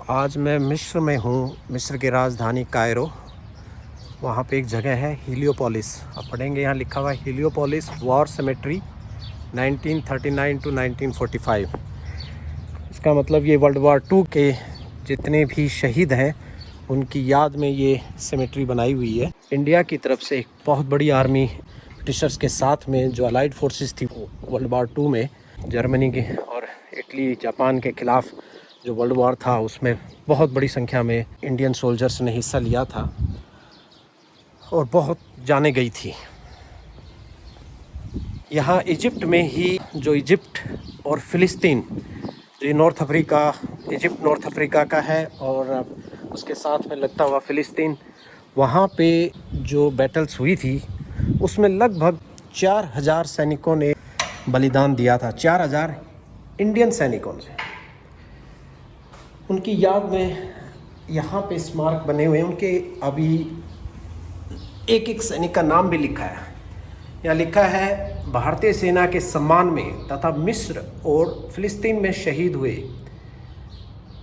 आज मैं मिस्र में हूँ, मिस्र की राजधानी कायरो। वहाँ पे एक जगह है हीलियोपोलिस। आप पढ़ेंगे यहाँ लिखा हुआ है हीलियोपोलिस वॉर सेमेट्री 1939 टू 1945। इसका मतलब ये वर्ल्ड वार 2 के जितने भी शहीद हैं उनकी याद में ये सेमेट्री बनाई हुई है। इंडिया की तरफ से एक बहुत बड़ी आर्मी ब्रिटिशर्स के साथ में जो अलाइड फोर्सेस थी वर्ल्ड वार 2 में, जर्मनी के और इटली जापान के ख़िलाफ़ जो वर्ल्ड वार था उसमें बहुत बड़ी संख्या में इंडियन सोल्जर्स ने हिस्सा लिया था और बहुत जाने गई थी। यहाँ इजिप्ट में ही जो इजिप्ट और फ़िलिस्तीन, जो north Africa, Egypt north Africa का है और उसके साथ में लगता हुआ फ़िलिस्तीन, वहाँ पे जो बैटल्स हुई थी उसमें लगभग 4000 सैनिकों ने बलिदान दिया था। 4000 इंडियन सैनिकों ने। उनकी याद में यहाँ पे स्मारक बने हुए हैं। उनके अभी एक एक सैनिक का नाम भी लिखा है। यहाँ लिखा है भारतीय सेना के सम्मान में तथा मिस्र और फ़िलिस्तीन में शहीद हुए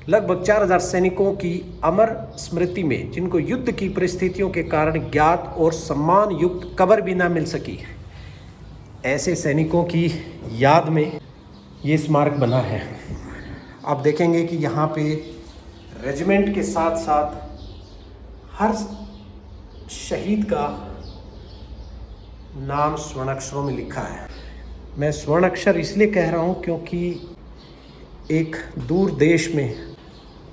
लगभग 4000 सैनिकों की अमर स्मृति में, जिनको युद्ध की परिस्थितियों के कारण ज्ञात और सम्मान युक्त कब्र भी न मिल सकी, ऐसे सैनिकों की याद में ये स्मारक बना है। आप देखेंगे कि यहाँ पे रेजिमेंट के साथ साथ हर शहीद का नाम स्वर्ण अक्षरों में लिखा है। मैं स्वर्ण अक्षर इसलिए कह रहा हूँ क्योंकि एक दूर देश में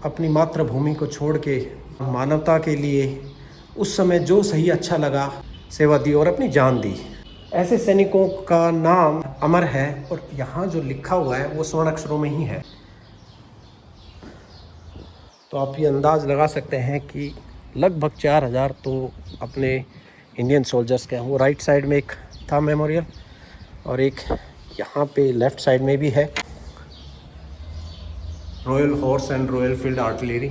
अपनी मातृभूमि को छोड़ के मानवता के लिए उस समय जो सही अच्छा लगा सेवा दी और अपनी जान दी। ऐसे सैनिकों का नाम अमर है और यहाँ जो लिखा हुआ है वो स्वर्ण अक्षरों में ही है। तो आप ये अंदाज़ लगा सकते हैं कि लगभग 4000 तो अपने इंडियन सोल्जर्स के हैं। वो राइट साइड में एक था मेमोरियल और एक यहाँ पे लेफ़्ट साइड में भी है। Royal horse and royal field artillery,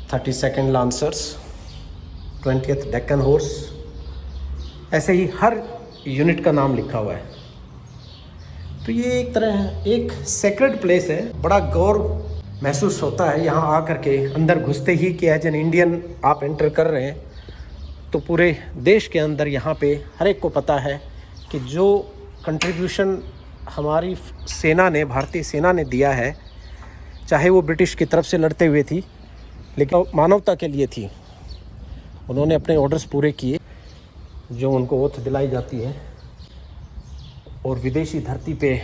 32nd lancers, 20th Deccan horse, ऐसे ही हर यूनिट का नाम लिखा हुआ है। तो ये एक तरह एक सेक्रेड प्लेस है। बड़ा गौरव महसूस होता है यहाँ आकर के। अंदर घुसते ही कि एज एन इंडियन आप एंटर कर रहे हैं तो पूरे देश के अंदर यहाँ पे हर एक को पता है कि जो कंट्रीब्यूशन हमारी सेना ने, भारतीय सेना ने दिया है, चाहे वो ब्रिटिश की तरफ से लड़ते हुए थी लेकिन मानवता के लिए थी। उन्होंने अपने ऑर्डर्स पूरे किए जो उनको ओथ दिलाई जाती है और विदेशी धरती पे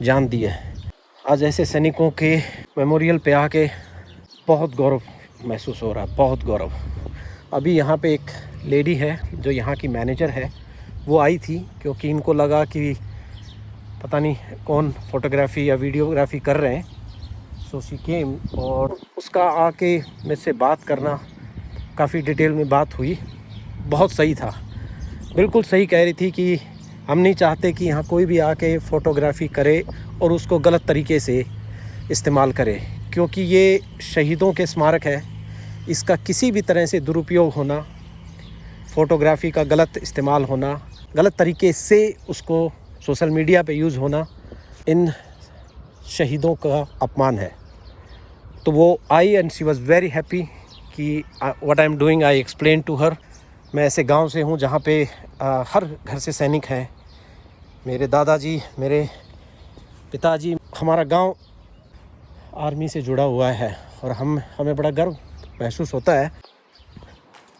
जान दी है। आज ऐसे सैनिकों के मेमोरियल पे आके बहुत गौरव महसूस हो रहा है, बहुत गौरव। अभी यहाँ पे एक लेडी है जो यहाँ की मैनेजर है, वो आई थी क्योंकि इनको लगा कि पता नहीं कौन फोटोग्राफी या वीडियोग्राफी कर रहे हैं। सो शी केम और उसका आके मेरे से बात करना, काफ़ी डिटेल में बात हुई। बहुत सही था, बिल्कुल सही कह रही थी कि हम नहीं चाहते कि यहाँ कोई भी आके फ़ोटोग्राफी करे और उसको गलत तरीके से इस्तेमाल करे, क्योंकि ये शहीदों के स्मारक है। इसका किसी भी तरह से दुरुपयोग होना, फ़ोटोग्राफी का गलत इस्तेमाल होना, गलत तरीके से उसको सोशल मीडिया पे यूज़ होना, इन शहीदों का अपमान है। तो वो I and she was very happy कि what I am doing I explain to her. मैं ऐसे गांव से हूं जहां पे हर घर से सैनिक हैं। मेरे दादाजी, मेरे पिताजी, हमारा गांव आर्मी से जुड़ा हुआ है और हमें बड़ा गर्व महसूस होता है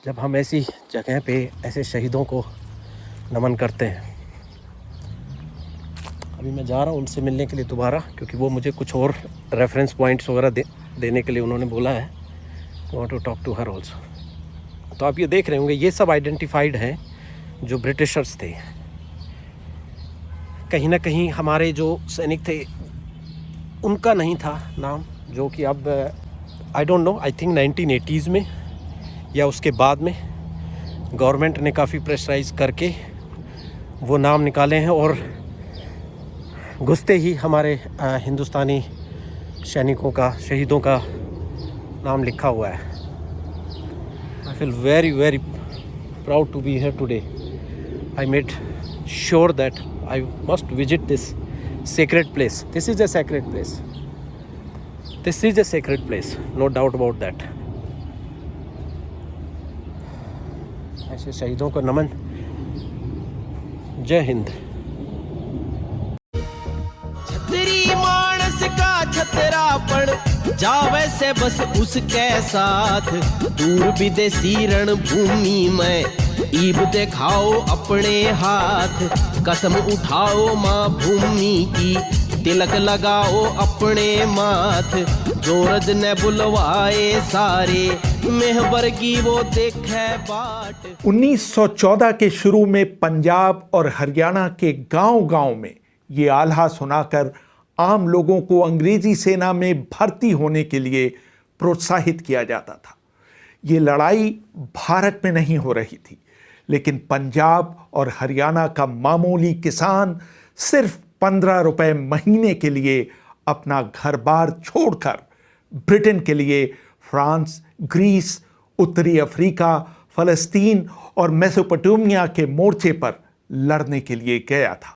जब हम ऐसी जगह पे ऐसे शहीदों को नमन करते हैं। अभी मैं जा रहा हूँ उनसे मिलने के लिए दोबारा, क्योंकि वो मुझे कुछ और रेफरेंस पॉइंट्स वगैरह देने के लिए उन्होंने बोला है। I want to talk to her also. तो आप ये देख रहे होंगे, ये सब आइडेंटिफाइड हैं जो ब्रिटिशर्स थे। कहीं ना कहीं हमारे जो सैनिक थे उनका नहीं था नाम, जो कि अब I don't know, I think 1980s में या उसके बाद में गवर्नमेंट ने काफ़ी प्रेशराइज करके वो नाम निकाले हैं और घुसते ही हमारे हिंदुस्तानी सैनिकों का, शहीदों का नाम लिखा हुआ है। I feel very, very proud to be here today. I made sure that I must visit this sacred place. This is a sacred place. This is a sacred place, no doubt about that. ऐसे शहीदों को नमन। जय हिंद। छतरी मानस का छतरापण जावे से बस उसके साथ, दूर विदेशी रणभूमि में ईब दिखाओ अपने हाथ, कसम उठाओ माँ भूमि की, तिलक लगाओ अपने माथ, जोरज ने बुलवाए सारे मेहबर की वो देखे बाट। 1914 के शुरू में पंजाब और हरियाणा के गांव-गांव में ये आल्हा सुनाकर आम लोगों को अंग्रेजी सेना में भर्ती होने के लिए प्रोत्साहित किया जाता था। ये लड़ाई भारत में नहीं हो रही थी, लेकिन पंजाब और हरियाणा का मामूली किसान सिर्फ 15 रुपए महीने के लिए अपना घर-बार छोड़कर ब्रिटेन के लिए फ्रांस, ग्रीस, उत्तरी अफ्रीका, फलस्तीन और मेसोपोटामिया के मोर्चे पर लड़ने के लिए गया था।